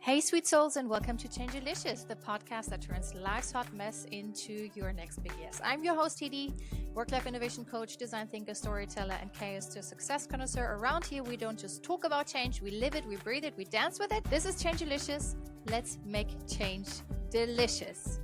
Hey, sweet souls, and welcome to Changelicious, the podcast that turns life's hot mess into your next big yes. I'm your host, TD, work-life innovation coach, design thinker, storyteller, and chaos to success connoisseur. Around here, we don't just talk about change, we live it, we breathe it, we dance with it. This is Changelicious. Let's make change delicious.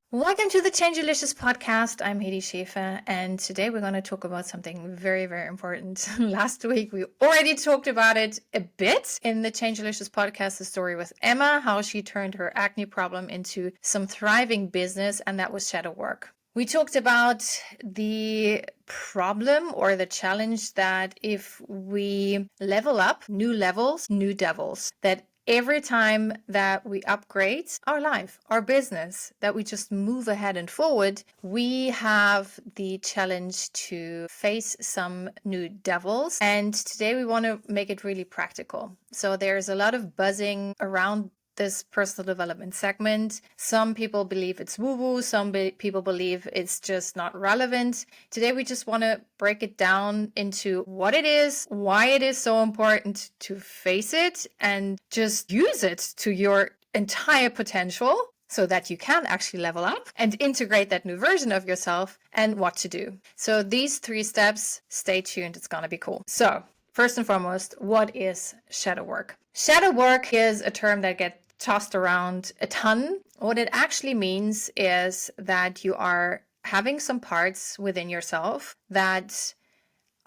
Welcome to the Changelicious podcast. I'm Hedi Schäfer, and today we're going to talk about something very, very important. Last week, we already talked about it a bit in the Changelicious podcast, the story with Emma, how she turned her acne problem into some thriving business, and that was shadow work. We talked about the problem or the challenge that if we level up, new levels, new devils, that every time that we upgrade our life, our business, that we just move ahead and forward, we have the challenge to face some new devils. And today we want to make it really practical. So there's a lot of buzzing around this personal development segment. Some people believe it's woo-woo. Some people believe it's just not relevant. Today, we just want to break it down into what it is, why it is so important to face it, and just use it to your entire potential so that you can actually level up and integrate that new version of yourself and what to do. So these 3 steps, stay tuned. It's going to be cool. So first and foremost, what is shadow work? Shadow work is a term that gets tossed around a ton. What it actually means is that you are having some parts within yourself that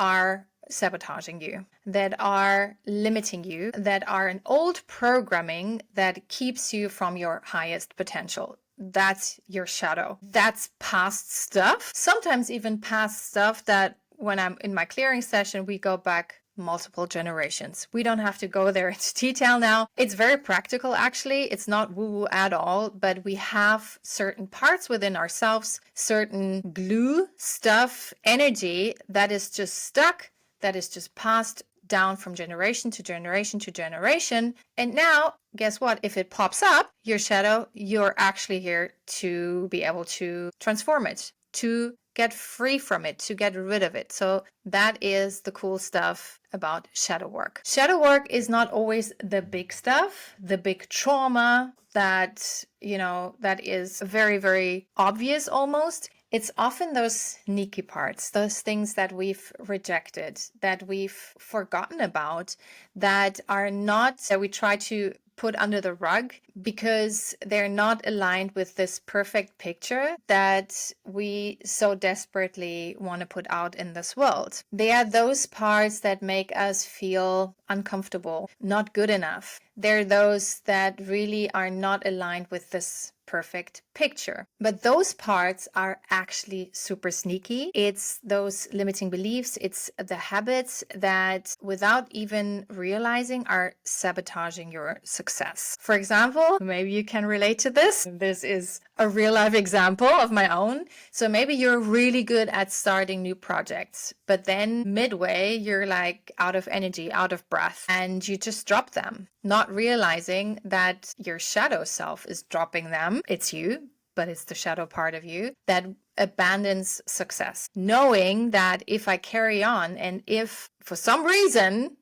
are sabotaging you, that are limiting you, that are an old programming that keeps you from your highest potential. That's your shadow. That's past stuff, sometimes even past stuff that when I'm in my clearing session, we go back multiple generations. We don't have to go there into detail now. It's very practical, actually. It's not woo-woo at all, but we have certain parts within ourselves, certain glue stuff, energy that is just stuck, that is just passed down from generation to generation to generation. And now, guess what? If it pops up, your shadow, you're actually here to be able to transform it, to get free from it, to get rid of it. So that is the cool stuff about shadow work. Shadow work is not always the big stuff, the big trauma that, that is very, very obvious almost. It's often those sneaky parts, those things that we've rejected, that we've forgotten about, that are not, that we try to put under the rug because they're not aligned with this perfect picture that we so desperately want to put out in this world. They are those parts that make us feel uncomfortable, not good enough. They're those that really are not aligned with this perfect picture. But those parts are actually super sneaky. It's those limiting beliefs, it's the habits that without even realizing are sabotaging your success. For example, maybe you can relate to this. This is a real life example of my own. So maybe you're really good at starting new projects, but then midway you're like out of energy, out of breath, and you just drop them, not realizing that your shadow self is dropping them. It's you, but it's the shadow part of you that abandons success. Knowing that if I carry on and if for some reason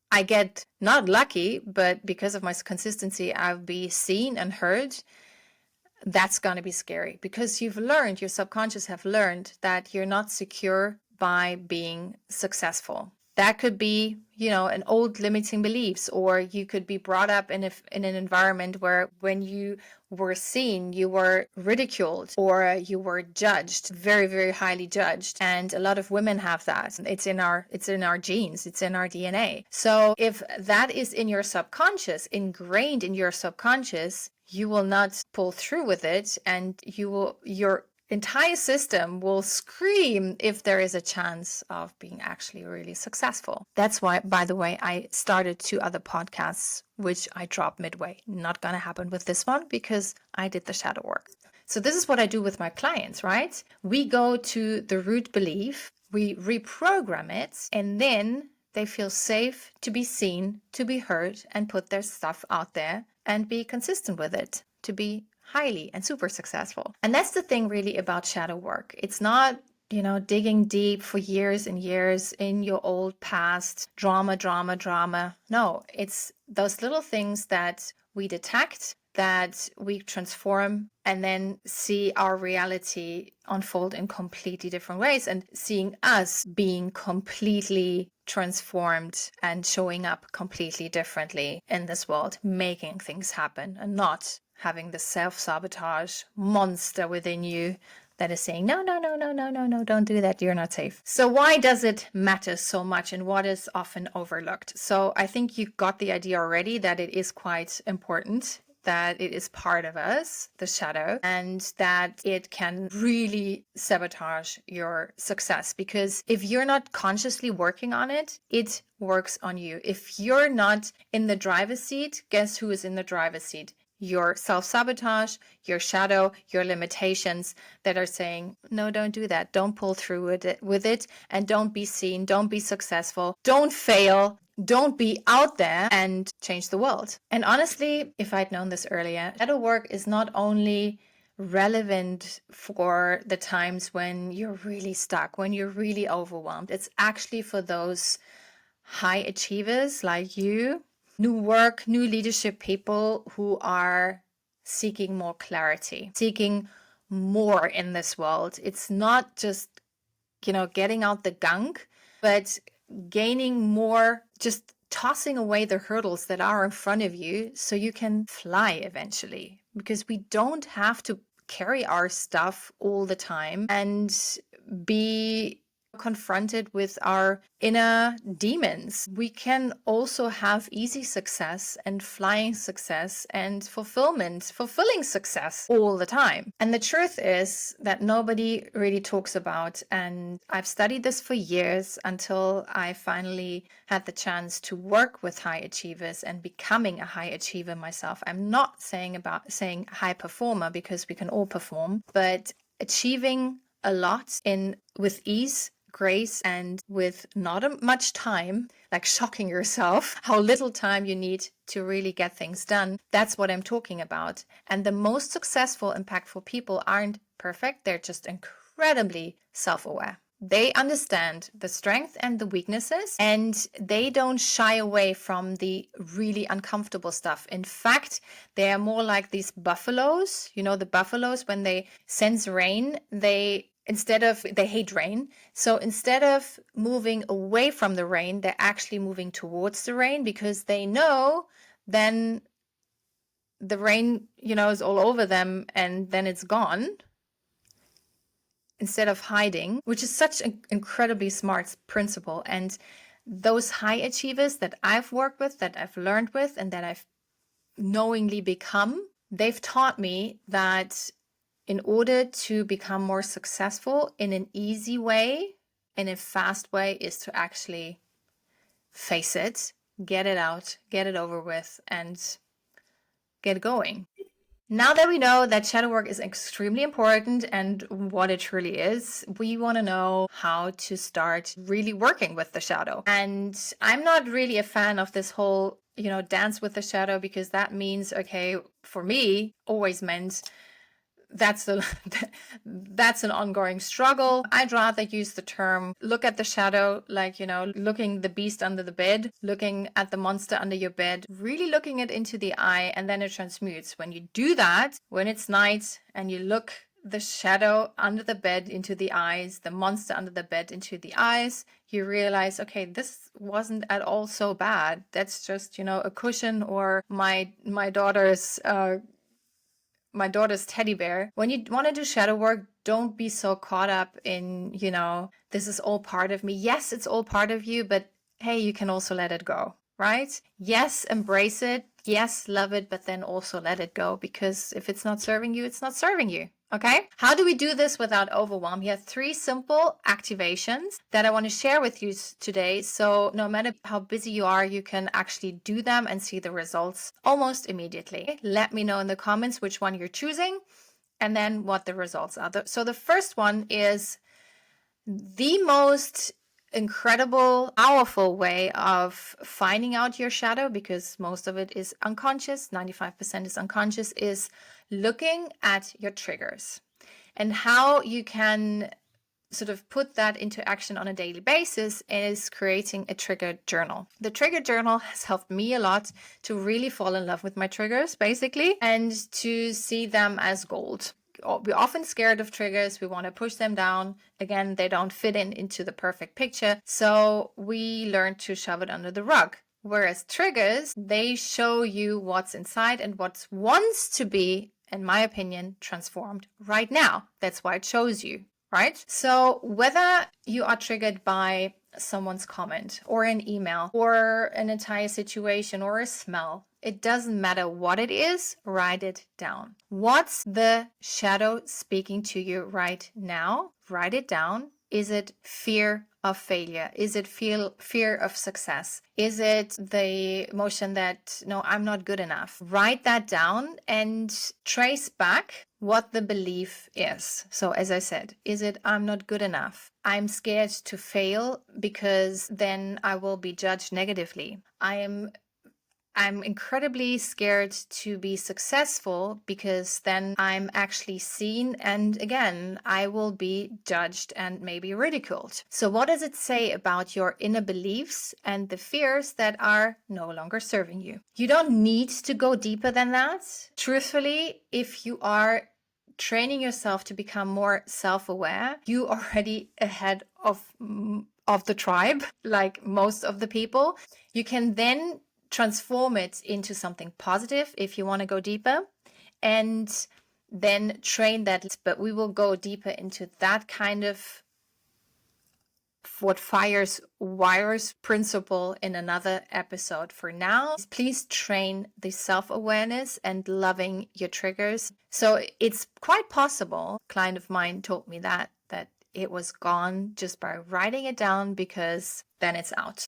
I get not lucky, but because of my consistency, I'll be seen and heard, that's going to be scary because you've learned, your subconscious have learned that you're not secure by being successful. That could be, an old limiting beliefs, or you could be brought up in an environment where when you were seen, you were ridiculed or you were judged, very, very highly judged. And a lot of women have that. It's in our genes, it's in our DNA. So if that is in your subconscious, ingrained in your subconscious, you will not pull through with it, and your entire system will scream if there is a chance of being actually really successful. That's why, by the way, I started 2 other podcasts, which I dropped midway. Not going to happen with this one because I did the shadow work. So this is what I do with my clients, right? We go to the root belief, we reprogram it, and then they feel safe to be seen, to be heard, and put their stuff out there and be consistent with it, to be highly and super successful. And that's the thing really about shadow work. It's not, digging deep for years and years in your old past, drama. No, it's those little things that we detect, that we transform, and then see our reality unfold in completely different ways, and seeing us being completely transformed and showing up completely differently in this world, making things happen, and not having the self-sabotage monster within you that is saying, no, no, no, no, no, no, no, don't do that. You're not safe. So why does it matter so much, and what is often overlooked? So I think you got the idea already that it is quite important, that it is part of us, the shadow, and that it can really sabotage your success. Because if you're not consciously working on it, it works on you. If you're not in the driver's seat, guess who is in the driver's seat? Your self-sabotage, your shadow, your limitations that are saying, no, don't do that. Don't pull through with it, and don't be seen. Don't be successful. Don't fail. Don't be out there and change the world. And honestly, if I'd known this earlier, shadow work is not only relevant for the times when you're really stuck, when you're really overwhelmed. It's actually for those high achievers like you, new work, new leadership people who are seeking more clarity, seeking more in this world. It's not just, getting out the gunk, but gaining more, just tossing away the hurdles that are in front of you so you can fly eventually. Because we don't have to carry our stuff all the time and be confronted with our inner demons. We can also have easy success and flying success and fulfilling success all the time. And the truth is that nobody really talks about, and I've studied this for years until I finally had the chance to work with high achievers and becoming a high achiever myself. I'm not saying high performer, because we can all perform, but achieving a lot with ease, grace, and with not much time, like shocking yourself how little time you need to really get things done. That's what I'm talking about. And the most successful, impactful people aren't perfect. They're just incredibly self-aware. They understand the strength and the weaknesses, and they don't shy away from the really uncomfortable stuff. In fact, they are more like these buffaloes. The buffaloes, when they sense rain, they hate rain. So instead of moving away from the rain, they're actually moving towards the rain, because they know then the rain, is all over them and then it's gone, instead of hiding, which is such an incredibly smart principle. And those high achievers that I've worked with, that I've learned with, and that I've knowingly become, they've taught me that in order to become more successful in an easy way, in a fast way, is to actually face it, get it out, get it over with, and get going. Now that we know that shadow work is extremely important and what it truly is, we want to know how to start really working with the shadow. And I'm not really a fan of this whole, dance with the shadow, because that means, okay, for me, always meant that's an ongoing struggle. I'd rather use the term look at the shadow, like, looking the beast under the bed, looking at the monster under your bed, really looking it into the eye, and then it transmutes. When you do that, when it's night and you look the shadow under the bed into the eyes, the monster under the bed into the eyes, you realize, okay, this wasn't at all so bad. That's just, a cushion, or my daughter's teddy bear. When you want to do shadow work, don't be so caught up in, this is all part of me. Yes, it's all part of you, but hey, you can also let it go, right? Yes, embrace it. Yes, love it, but then also let it go, because if it's not serving you, it's not serving you. Okay? How do we do this without overwhelm? Here are 3 simple activations that I want to share with you today. So no matter how busy you are, you can actually do them and see the results almost immediately. Let me know in the comments which one you're choosing and then what the results are. So the first one is the most incredible, powerful way of finding out your shadow, because most of it is unconscious, 95% is unconscious, is looking at your triggers and how you can sort of put that into action on a daily basis is creating a trigger journal. The trigger journal has helped me a lot to really fall in love with my triggers, basically, and to see them as gold. We're often scared of triggers. We want to push them down. Again, they don't fit into the perfect picture. So we learn to shove it under the rug. Whereas triggers, they show you what's inside and what wants to be, in my opinion, transformed right now. That's why it shows you, right? So whether you are triggered by someone's comment or an email or an entire situation or a smell, it doesn't matter what it is, write it down. What's the shadow speaking to you right now? Write it down. Is it fear of failure? Is it fear of success? Is it the emotion that, no, I'm not good enough? Write that down and trace back what the belief is. So as I said, is it I'm not good enough? I'm scared to fail because then I will be judged negatively. I'm incredibly scared to be successful because then I'm actually seen and again, I will be judged and maybe ridiculed. So what does it say about your inner beliefs and the fears that are no longer serving you? You don't need to go deeper than that. Truthfully, if you are training yourself to become more self-aware, you already ahead of the tribe, like most of the people. You can then transform it into something positive if you want to go deeper, and then train that. But we will go deeper into that kind of what fires wires principle in another episode. For now, please train the self-awareness and loving your triggers. So it's quite possible, a client of mine told me that it was gone just by writing it down, because then it's out.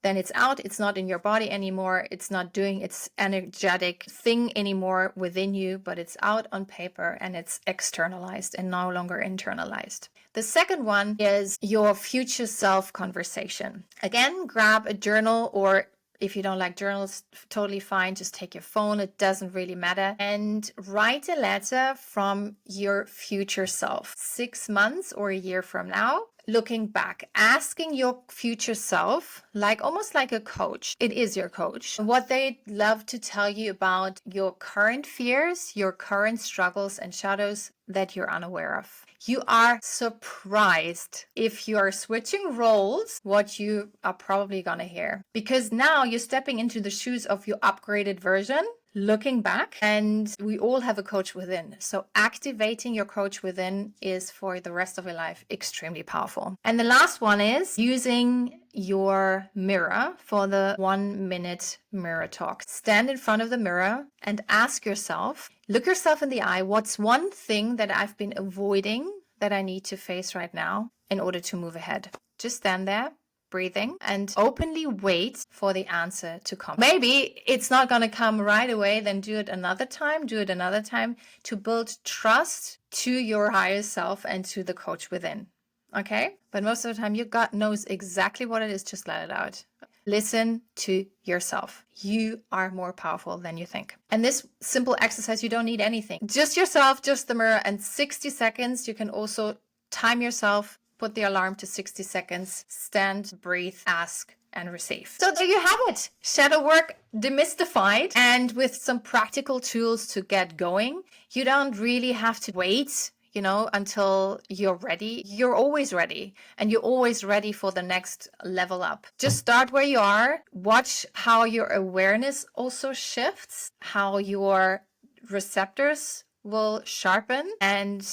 It's not in your body anymore. It's not doing its energetic thing anymore within you, but it's out on paper and it's externalized and no longer internalized. The second one is your future self conversation. Again, grab a journal, or if you don't like journals, totally fine. Just take your phone. It doesn't really matter. And write a letter from your future self, 6 months or a year from now. Looking back, asking your future self, almost like a coach. It is your coach. What they'd love to tell you about your current fears, your current struggles and shadows that you're unaware of. You are surprised if you are switching roles, what you are probably going to hear. Because now you're stepping into the shoes of your upgraded version, looking back, and we all have a coach within. So activating your coach within is for the rest of your life extremely powerful. And the last one is using your mirror for the 1-minute mirror talk. Stand in front of the mirror and ask yourself, look yourself in the eye, what's one thing that I've been avoiding that I need to face right now in order to move ahead? Just stand there, breathing, and openly wait for the answer to come. Maybe it's not going to come right away, then do it another time to build trust to your higher self and to the coach within. Okay? But most of the time, your gut knows exactly what it is. Just let it out. Listen to yourself. You are more powerful than you think. And this simple exercise, you don't need anything. Just yourself, just the mirror, and 60 seconds. You can also time yourself, put the alarm to 60 seconds, stand, breathe, ask, and receive. So there you have it. Shadow work demystified, and with some practical tools to get going. You don't really have to wait until you're ready. You're always ready, and you're always ready for the next level up. Just start where you are. Watch how your awareness also shifts, how your receptors will sharpen, and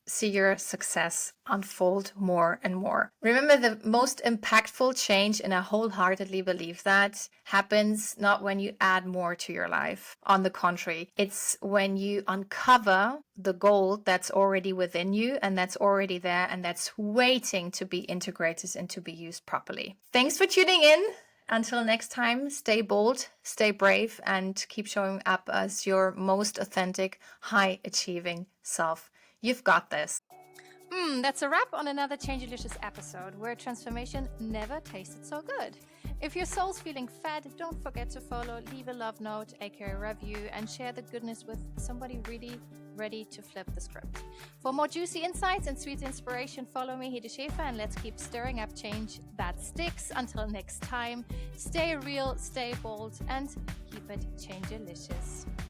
see your success unfold more and more. Remember, the most impactful change, and I wholeheartedly believe that, happens not when you add more to your life. On the contrary, it's when you uncover the gold that's already within you, and that's already there, and that's waiting to be integrated and to be used properly. Thanks for tuning in. Until next time, stay bold, stay brave, and keep showing up as your most authentic, high-achieving self. You've got this. That's a wrap on another Changelicious episode where transformation never tasted so good. If your soul's feeling fed, don't forget to follow, leave a love note, aka review, and share the goodness with somebody really ready to flip the script. For more juicy insights and sweet inspiration, follow me, Hedi Schäfer, and let's keep stirring up change that sticks. Until next time, stay real, stay bold, and keep it changelicious.